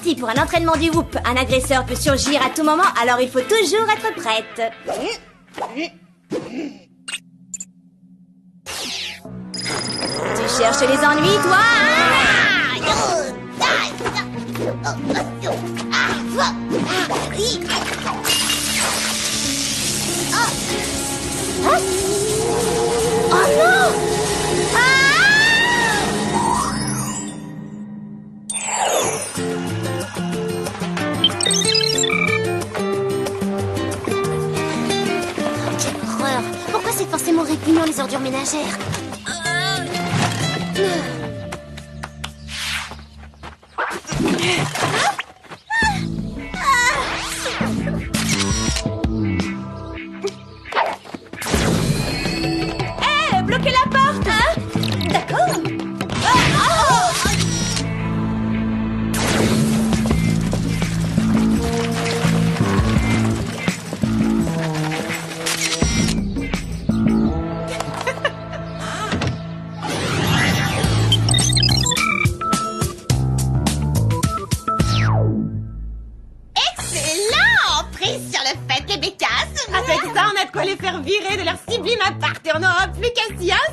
parti pour un entraînement du Whoop. Un agresseur peut surgir à tout moment, alors il faut toujours être prête. Tu cherches les ennuis, toi, Oh non! Quelle horreur! Pourquoi c'est forcément répugnant les ordures ménagères? Bloquez la porte, hein? D'accord. Excellent! Prise sur le fait, les bécasses! Avec ça, on a de quoi les faire virer de leur sublime appart et on n'aura plus qu'à s'y installer.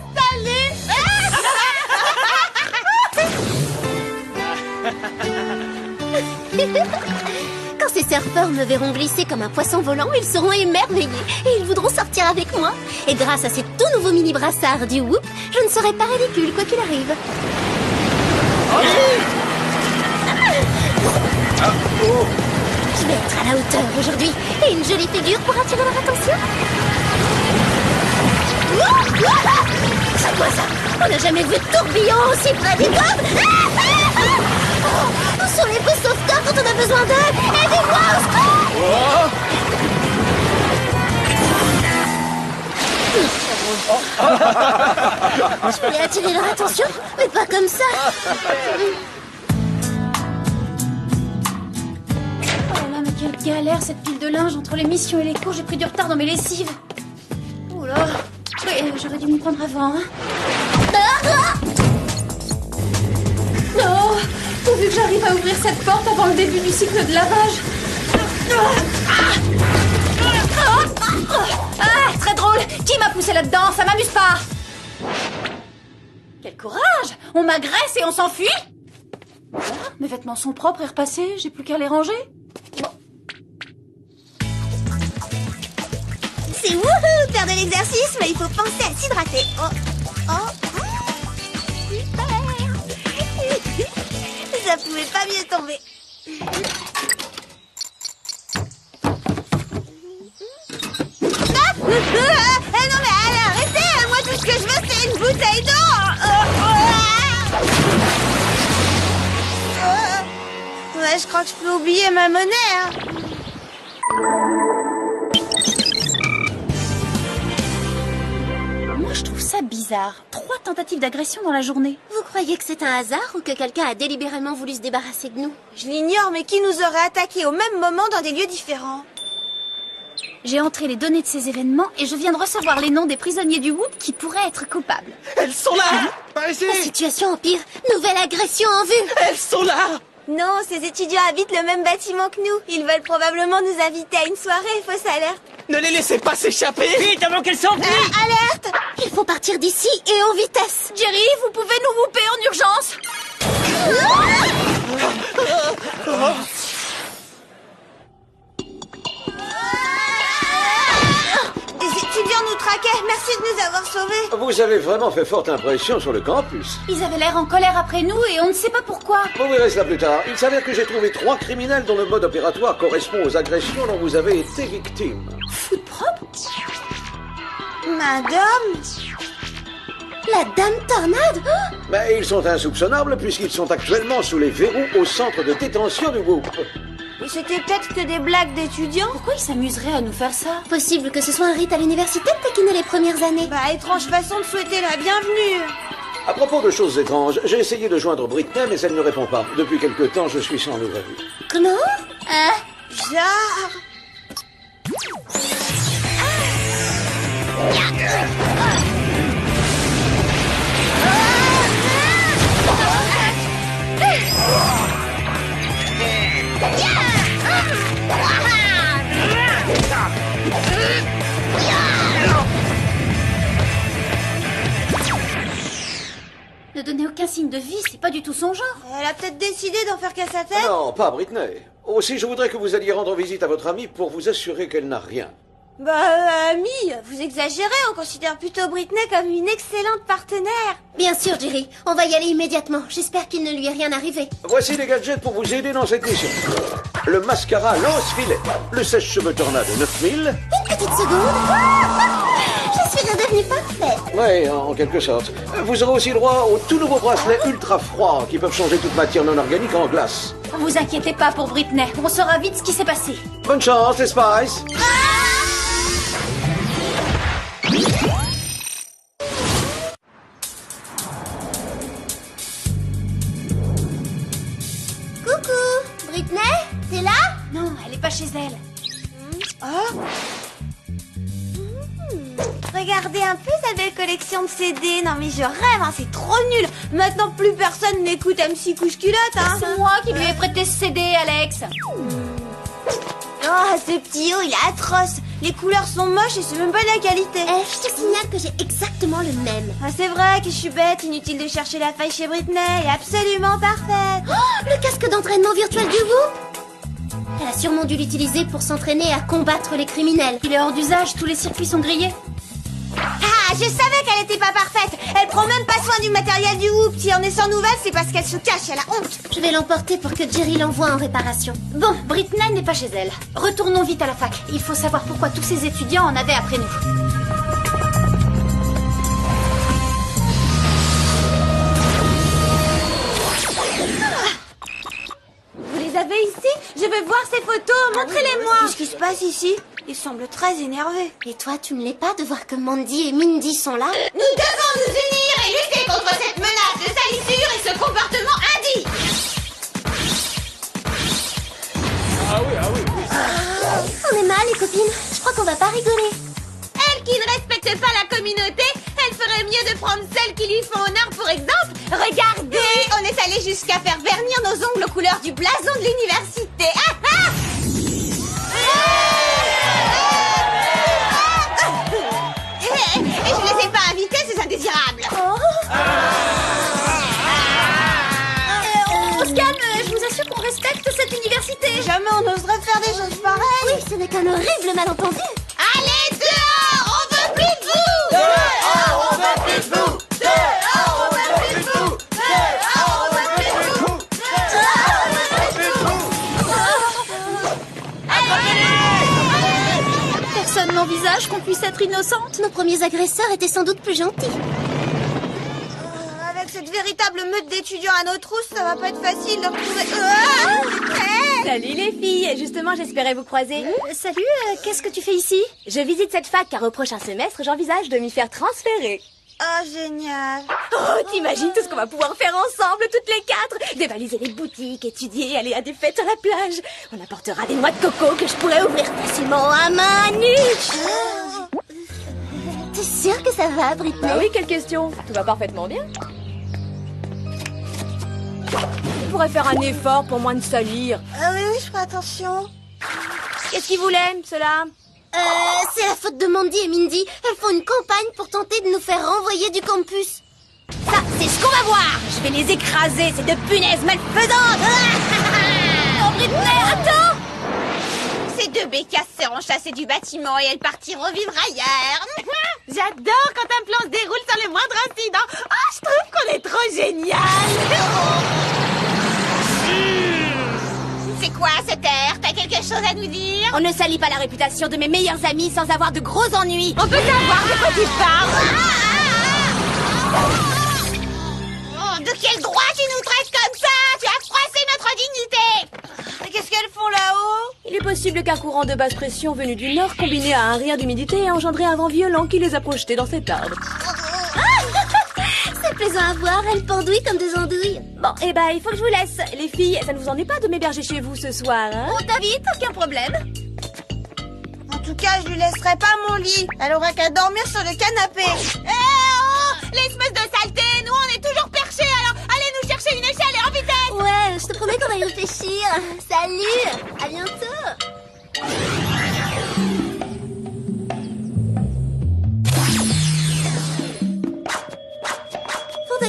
Quand ces surfeurs me verront glisser comme un poisson volant, ils seront émerveillés et ils voudront sortir avec moi. Et grâce à ces tout nouveaux mini-brassards du Whoop, je ne serai pas ridicule quoi qu'il arrive. Je vais être à la hauteur aujourd'hui et une jolie figure pour attirer leur attention. C'est quoi ça? On n'a jamais vu de tourbillon aussi près des côtes. Où sont les beaux sauveteurs quand on a besoin d'eux? Aidez-moi au secours! Je voulais attirer leur attention, mais pas comme ça. Oh là, mais quelle galère cette pile de linge entre les missions et les cours. J'ai pris du retard dans mes lessives. Oula. Oui, j'aurais dû m'y prendre avant, hein. Non! Pourvu que j'arrive à ouvrir cette porte avant le début du cycle de lavage. Ah, très drôle! Qui m'a poussé là-dedans? Ça m'amuse pas! Quel courage! On m'agresse et on s'enfuit? Voilà, mes vêtements sont propres et repassés, j'ai plus qu'à les ranger. Bon. C'est wouhou! Faire de l'exercice, mais il faut penser à s'hydrater. Ça pouvait pas mieux tomber. Non mais allez, arrêtez! Moi tout ce que je veux c'est une bouteille d'eau! Ouais, je crois que je peux oublier ma monnaie. Hein. Moi, je trouve ça bizarre. 3 tentatives d'agression dans la journée. Vous croyez que c'est un hasard ou que quelqu'un a délibérément voulu se débarrasser de nous? Je l'ignore, mais qui nous aurait attaqués au même moment dans des lieux différents? J'ai entré les données de ces événements et je viens de recevoir les noms des prisonniers du Whoop qui pourraient être coupables. Elles sont là! Par ici! La situation empire. Nouvelle agression en vue. Elles sont là! Non, ces étudiants habitent le même bâtiment que nous. Ils veulent probablement nous inviter à une soirée, fausse alerte. Ne les laissez pas s'échapper! Vite avant qu'elles s'enfuient! Alerte! Il faut partir d'ici et en vitesse. Jerry, vous pouvez nous whooper en urgence? Des étudiants nous traquaient. Merci de nous avoir sauvés. Vous avez vraiment fait forte impression sur le campus. Ils avaient l'air en colère après nous et on ne sait pas pourquoi. Vous verrez cela plus tard. Il s'avère que j'ai trouvé 3 criminels dont le mode opératoire correspond aux agressions dont vous avez été victime. Foot propre? Madame? La Dame Tornade. Mais ils sont insoupçonnables puisqu'ils sont actuellement sous les verrous au centre de détention du Whoop. Et c'était peut-être que des blagues d'étudiants? Pourquoi ils s'amuseraient à nous faire ça? Possible que ce soit un rite à l'université de taquiner les premières années. Bah, étrange façon de souhaiter la bienvenue. À propos de choses étranges, j'ai essayé de joindre Britney mais elle ne répond pas. Depuis quelque temps, je suis sans nouvelles. Comment? Genre... signe de vie, c'est pas du tout son genre. Elle a peut-être décidé d'en faire qu'à sa tête. Non, pas Britney. Aussi, je voudrais que vous alliez rendre visite à votre amie pour vous assurer qu'elle n'a rien. Bah, amie, vous exagérez, on considère plutôt Britney comme une excellente partenaire. Bien sûr, Jerry. On va y aller immédiatement. J'espère qu'il ne lui est rien arrivé. Voici les gadgets pour vous aider dans cette mission. Le mascara lance-filet, le sèche-cheveux Tornado 9000. Une petite seconde. Je suis redevenue parfaite. Oui, en quelque sorte. Vous aurez aussi droit aux tout nouveaux bracelets ultra froids qui peuvent changer toute matière non organique en glace. Vous inquiétez pas pour Britney, on saura vite ce qui s'est passé. Bonne chance, les Spice. Coucou, Britney, t'es là? Non, elle est pas chez elle. Regardez un peu sa belle collection de CD. Non mais je rêve, hein, c'est trop nul. Maintenant plus personne n'écoute MC Couche Culotte, hein. C'est moi qui lui ai prêté ce CD, Alex. Oh, ce petit haut, il est atroce. Les couleurs sont moches et c'est même pas de la qualité. Je te signale que j'ai exactement le même. Ah, c'est vrai que je suis bête, inutile de chercher la faille chez Britney. Elle est absolument parfaite. Oh, le casque d'entraînement virtuel du Whoop. Elle a sûrement dû l'utiliser pour s'entraîner à combattre les criminels. Il est hors d'usage, tous les circuits sont grillés. Ah, je savais qu'elle était pas parfaite. Elle prend même pas soin du matériel du Whoop. Si on est sans nouvelles, c'est parce qu'elle se cache, elle a honte. Je vais l'emporter pour que Jerry l'envoie en réparation. Bon, Britney n'est pas chez elle. Retournons vite à la fac. Il faut savoir pourquoi tous ces étudiants en avaient après nous. Vous les avez ici? Je veux voir ces photos, montrez-les-moi. Qu'est-ce qui se passe ici? Il semble très énervé. Et toi, tu ne l'es pas de voir que Mandy et Mindy sont là? Nous devons nous unir et lutter contre cette menace de salissure et ce comportement indigne. On est mal, les copines. Je crois qu'on va pas rigoler. Elle qui ne respecte pas la communauté, elle ferait mieux de prendre celles qui lui font honneur pour exemple. Regardez, on est allé jusqu'à faire vernir nos ongles aux couleurs du blason de l'université. Ah, ah. Et je les ai pas invités, ces indésirables. On se calme, je vous assure qu'on respecte cette université. Jamais on oserait faire des choses pareilles. Oui, ce n'est qu'un horrible malentendu. Allez dehors, on veut plus de vous. Dehors, on veut plus de vous. Dehors, on veut plus de vous. Dehors, on veut plus de vous. Personne n'envisage qu'on puisse être innocente. Nos premiers agresseurs étaient sans doute plus gentils. Avec cette véritable meute d'étudiants à nos trousses, ça va pas être facile de retrouver... Salut les filles, justement j'espérais vous croiser. Salut, qu'est-ce que tu fais ici? Je visite cette fac car au prochain semestre j'envisage de m'y faire transférer. Oh, génial. Oh, t'imagines tout ce qu'on va pouvoir faire ensemble, toutes les quatre? Dévaliser les boutiques, étudier, aller à des fêtes à la plage. On apportera des noix de coco que je pourrais ouvrir facilement à main nue. T'es sûre que ça va, Britney? Bah oui, quelle question? Tout va parfaitement bien. On pourrait faire un effort pour moins de salir. Ah oui, je ferai attention. Qu'est-ce qu'ils voulaient, ceux-là? C'est la faute de Mandy et Mindy. Elles font une campagne pour tenter de nous faire renvoyer du campus. Ça, c'est ce qu'on va voir. Je vais les écraser, ces deux punaises malfaisantes. Oh, Britney, attends. Ces deux bécasses seront chassées du bâtiment et elles partiront vivre ailleurs. J'adore quand un plan se déroule sans le moindre incident. Ah, je trouve qu'on est trop génial. C'est quoi cette air? T'as quelque chose à nous dire? On ne salit pas la réputation de mes meilleurs amis sans avoir de gros ennuis. On peut savoir de quoi tu parles? Oh, de quel droit tu nous traites comme ça? Tu as froissé notre dignité. Mais qu'est-ce qu'elles font là-haut? Il est possible qu'un courant de basse pression venu du nord combiné à un rire d'humidité ait engendré un vent violent qui les a projetés dans cet arbre. C'est plaisant à voir, elles pendouillent comme des andouilles. Bon, eh ben, il faut que je vous laisse. Les filles, ça ne vous ennuie pas de m'héberger chez vous ce soir, hein? On t'invite, aucun problème. En tout cas, je lui laisserai pas mon lit. Elle aura qu'à dormir sur le canapé. Eh oh! L'espèce de saleté! Nous, on est toujours perchés, alors allez nous chercher une échelle et en vitesse! Ouais, je te promets qu'on va y réfléchir. Salut, à bientôt.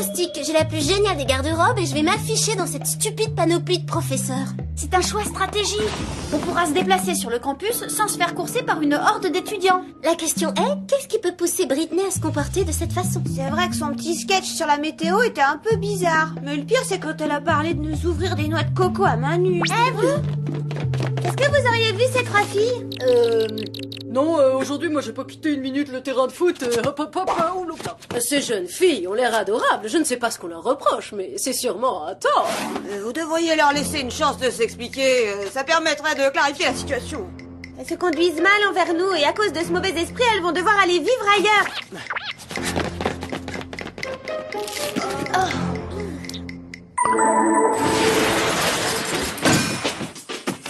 fantastique. J'ai la plus géniale des garde-robes et je vais m'afficher dans cette stupide panoplie de professeurs. C'est un choix stratégique. On pourra se déplacer sur le campus sans se faire courser par une horde d'étudiants. La question est, qu'est-ce qui peut pousser Britney à se comporter de cette façon? C'est vrai que son petit sketch sur la météo était un peu bizarre. Mais le pire, c'est quand elle a parlé de nous ouvrir des noix de coco à main nue. Eh, vous? Est-ce que vous auriez vu ces 3 filles? Non, aujourd'hui, moi, j'ai pas quitté une minute le terrain de foot. Ces jeunes filles ont l'air adorables. Je ne sais pas ce qu'on leur reproche, mais c'est sûrement un tort. Vous devriez leur laisser une chance de s'expliquer. Ça permettrait de clarifier la situation. Elles se conduisent mal envers nous et à cause de ce mauvais esprit, elles vont devoir aller vivre ailleurs.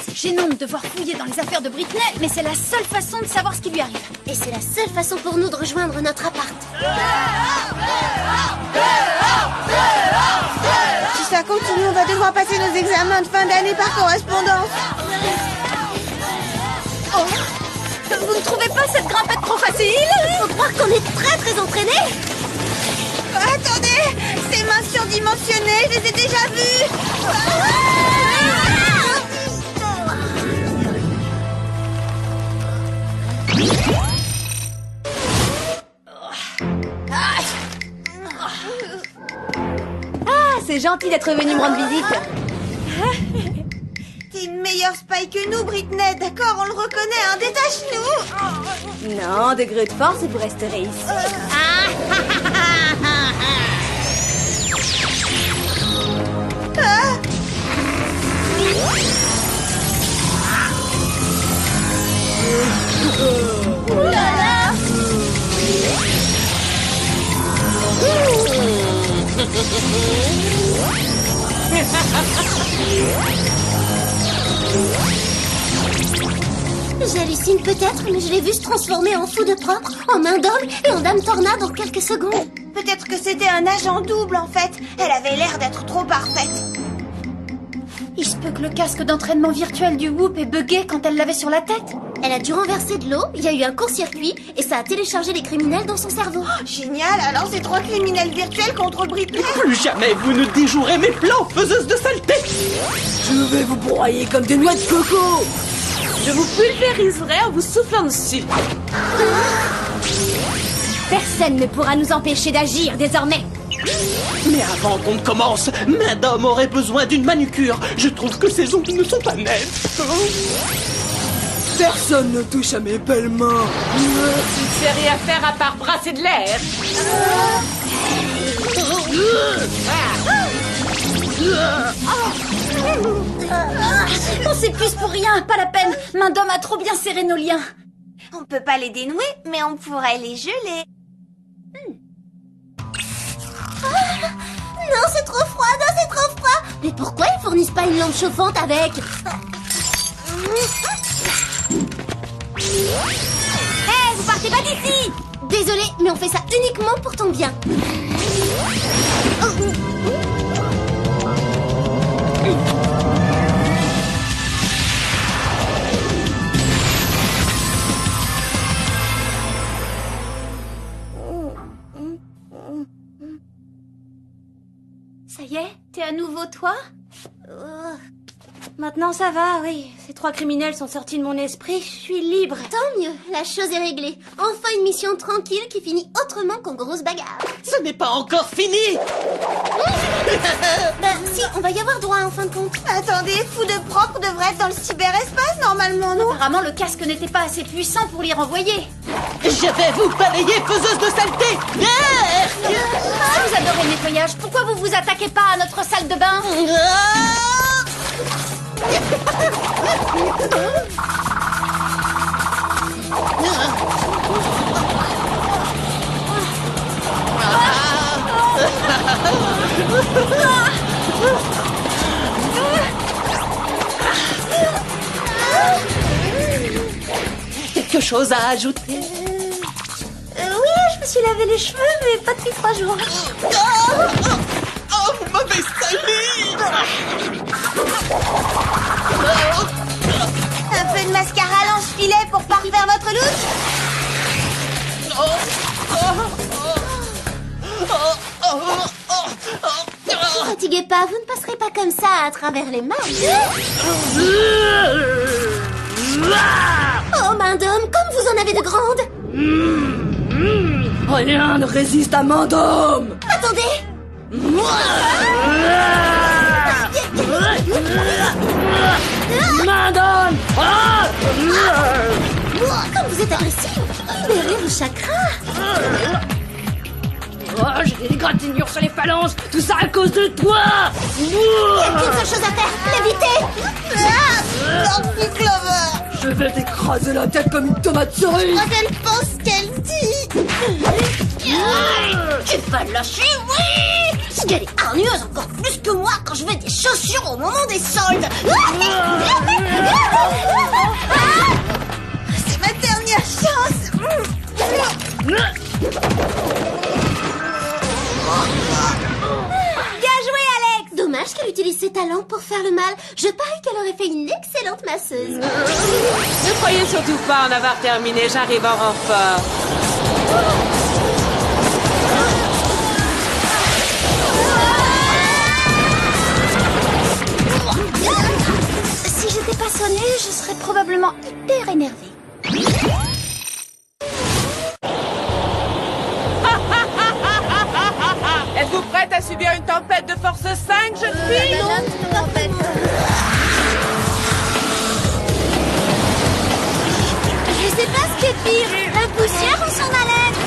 C'est gênant de devoir fouiller dans les affaires de Britney, mais c'est la seule façon de savoir ce qui lui arrive. Et c'est la seule façon pour nous de rejoindre notre appart. Si ça continue, on va devoir passer nos examens de fin d'année par correspondance. Oh, vous ne trouvez pas cette grimpette trop facile? Faut croire qu'on est très entraînés. Attendez, ces mains surdimensionnées, je les ai déjà vues. C'est gentil d'être venu me rendre visite. T'es une meilleure spy que nous, Britney. D'accord, on le reconnaît, hein. Détache-nous. Non, degré de force et vous resterez ici. J'hallucine peut-être, mais je l'ai vu se transformer en fou de propre, en main d'homme et en dame tornade en quelques secondes. Peut-être que c'était un agent double, en fait. Elle avait l'air d'être trop parfaite. Il se peut que le casque d'entraînement virtuel du Whoop ait bugué quand elle l'avait sur la tête. Elle a dû renverser de l'eau, il y a eu un court-circuit et ça a téléchargé les criminels dans son cerveau. Génial, alors c'est 3 criminels virtuels contre Britney. Plus jamais vous ne déjouerez mes plans, faiseuses de saleté. Je vais vous broyer comme des noix de coco. Je vous pulvériserai en vous soufflant dessus. Personne ne pourra nous empêcher d'agir désormais. Mais avant qu'on ne commence, Madame aurait besoin d'une manucure. Je trouve que ses ongles ne sont pas nets. Personne ne touche à mes belles mains. Tu ne sais rien faire à part brasser de l'air. On s'épuise pour rien, pas la peine. Main d'homme a trop bien serré nos liens. On peut pas les dénouer, mais on pourrait les geler. Non, c'est trop froid, non, c'est trop froid. Mais pourquoi ils fournissent pas une lampe chauffante avec? Hé, vous partez pas d'ici! Désolée, mais on fait ça uniquement pour ton bien. Ça y est, t'es à nouveau toi? Maintenant ça va, oui. Ces 3 criminels sont sortis de mon esprit, je suis libre. Tant mieux, la chose est réglée. Enfin une mission tranquille qui finit autrement qu'en grosse bagarre. Ce n'est pas encore fini. Bah si, on va y avoir droit en fin de compte. Attendez, fou de propre devrait être dans le cyberespace normalement, non? Apparemment, le casque n'était pas assez puissant pour l'y renvoyer. Je vais vous balayer, faiseuse de saleté. Si vous adorez le nettoyage, pourquoi vous vous attaquez pas à notre salle de bain? Quelque chose à ajouter? Oui, je me suis lavé les cheveux, mais pas depuis 3 jours. Oh, vous m'avez sali! Un peu de mascara lance-filet pour parfaire votre look? fatiguez pas, vous ne passerez pas comme ça à travers les marches. Oh, main d'homme, comme vous en avez de grandes. Rien ne résiste à main d'homme. Attendez. Main d'homme. Comme vous êtes agressif, libérez vos chakras. Oh, j'ai des égratignures sur les phalanges. Tout ça à cause de toi. Il n'y a qu'une seule chose à faire, l'éviter. Tant pis, Clover. Je vais t'écraser la tête comme une tomate cerise. Elle pense qu'elle dit. Tu vas le lâcher, oui. Parce qu'elle est hargneuse encore plus que moi quand je veux des chaussures au moment des soldes. C'est ma dernière chance. Bien joué, Alex. Dommage qu'elle utilise ses talents pour faire le mal. Je parie qu'elle aurait fait une excellente masseuse. Ne croyez surtout pas en avoir terminé, j'arrive en renfort. Si j'étais pas sonnée, je serais probablement hyper énervée. Êtes-vous prête à subir une tempête de force 5, jeune fille? Je sais pas ce qui est pire, la poussière ou son haleine.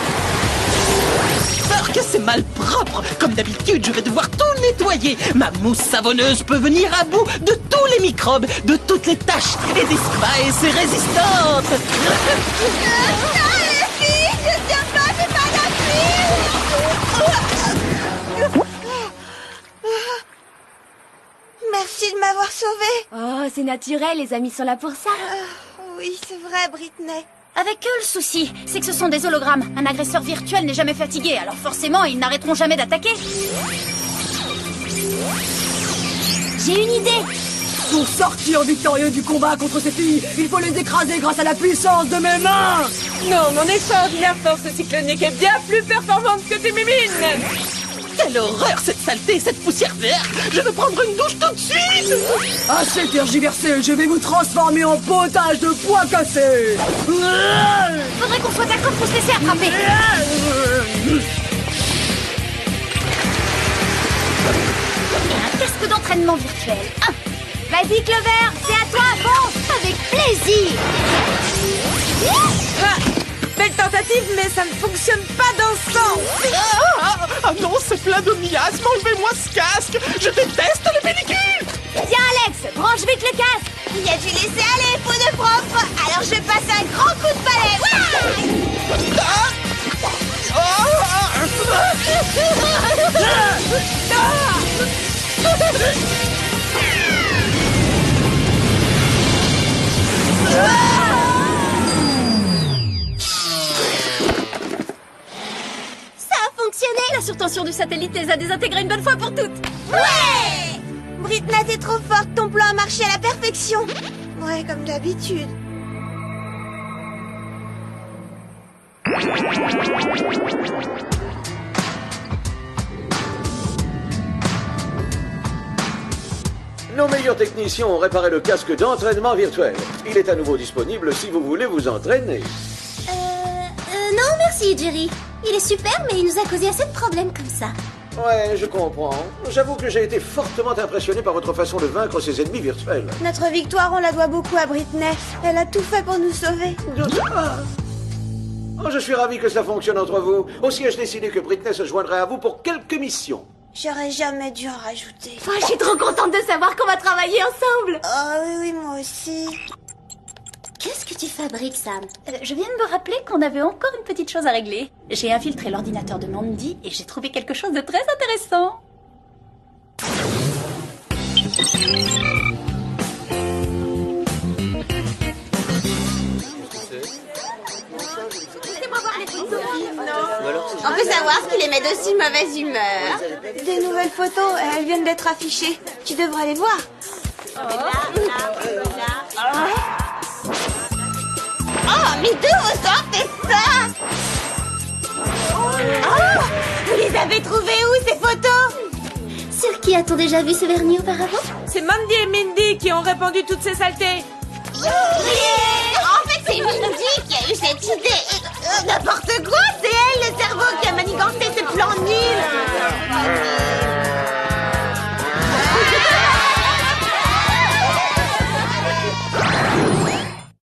Que c'est malpropre. Comme d'habitude, je vais devoir tout nettoyer. Ma mousse savonneuse peut venir à bout de tous les microbes, de toutes les taches et des spices résistantes. Non, les filles, je tiens pas, c'est pas la fille. Merci de m'avoir sauvée. Oh, c'est naturel, les amis sont là pour ça. Oui, c'est vrai, Britney. Avec eux, le souci, c'est que ce sont des hologrammes. Un agresseur virtuel n'est jamais fatigué, alors forcément, ils n'arrêteront jamais d'attaquer. J'ai une idée. Pour sortir victorieux du combat contre ces filles, il faut les écraser grâce à la puissance de mes mains. Non, mon extraordinaire force cyclonique est bien plus performante que tes mimines. Quelle horreur, cette saleté, cette poussière verte. Je vais prendre une douche tout de suite. Assez tergiversé, je vais vous transformer en potage de pois cassés. Faudrait qu'on soit d'accord pour se laisser attraper. Et un casque d'entraînement virtuel. Vas-y, Clover, c'est à toi, fonce. Avec plaisir. Belle tentative, mais ça ne fonctionne pas dans ce sens. Ah non, c'est plein de miasmes. Enlevez-moi ce casque. Je déteste les pellicules. Tiens, Alex, branche vite le casque. Il a dû laisser aller, peau de propre. Alors je passe un grand coup de balai. La surtension du satellite les a désintégrés une bonne fois pour toutes. Ouais! Britney, t'es trop forte, ton plan a marché à la perfection. Ouais, comme d'habitude. Nos meilleurs techniciens ont réparé le casque d'entraînement virtuel. Il est à nouveau disponible si vous voulez vous entraîner. Non, merci, Jerry. Il est super, mais il nous a causé assez de problèmes comme ça. Ouais, je comprends. J'avoue que j'ai été fortement impressionné par votre façon de vaincre ces ennemis virtuels. Notre victoire, on la doit beaucoup à Britney. Elle a tout fait pour nous sauver. Oh, je suis ravi que ça fonctionne entre vous. Aussi ai-je décidé que Britney se joindrait à vous pour quelques missions. J'aurais jamais dû en rajouter. Oh, je suis trop contente de savoir qu'on va travailler ensemble. Oh oui, moi aussi. Qu'est-ce que tu fabriques, Sam? Je viens de me rappeler qu'on avait encore une petite chose à régler. J'ai infiltré l'ordinateur de Mandy et j'ai trouvé quelque chose de très intéressant. On peut savoir ce qui les met de si mauvaise humeur. Des nouvelles photos, elles viennent d'être affichées. Tu devrais les voir. Oh, mais d'où vous sortez ça? Oh, vous les avez trouvées où, ces photos? Sur qui a-t-on déjà vu ce vernis auparavant? C'est Mandy et Mindy qui ont répandu toutes ces saletés. En fait, c'est Mindy qui a eu cette idée. N'importe quoi,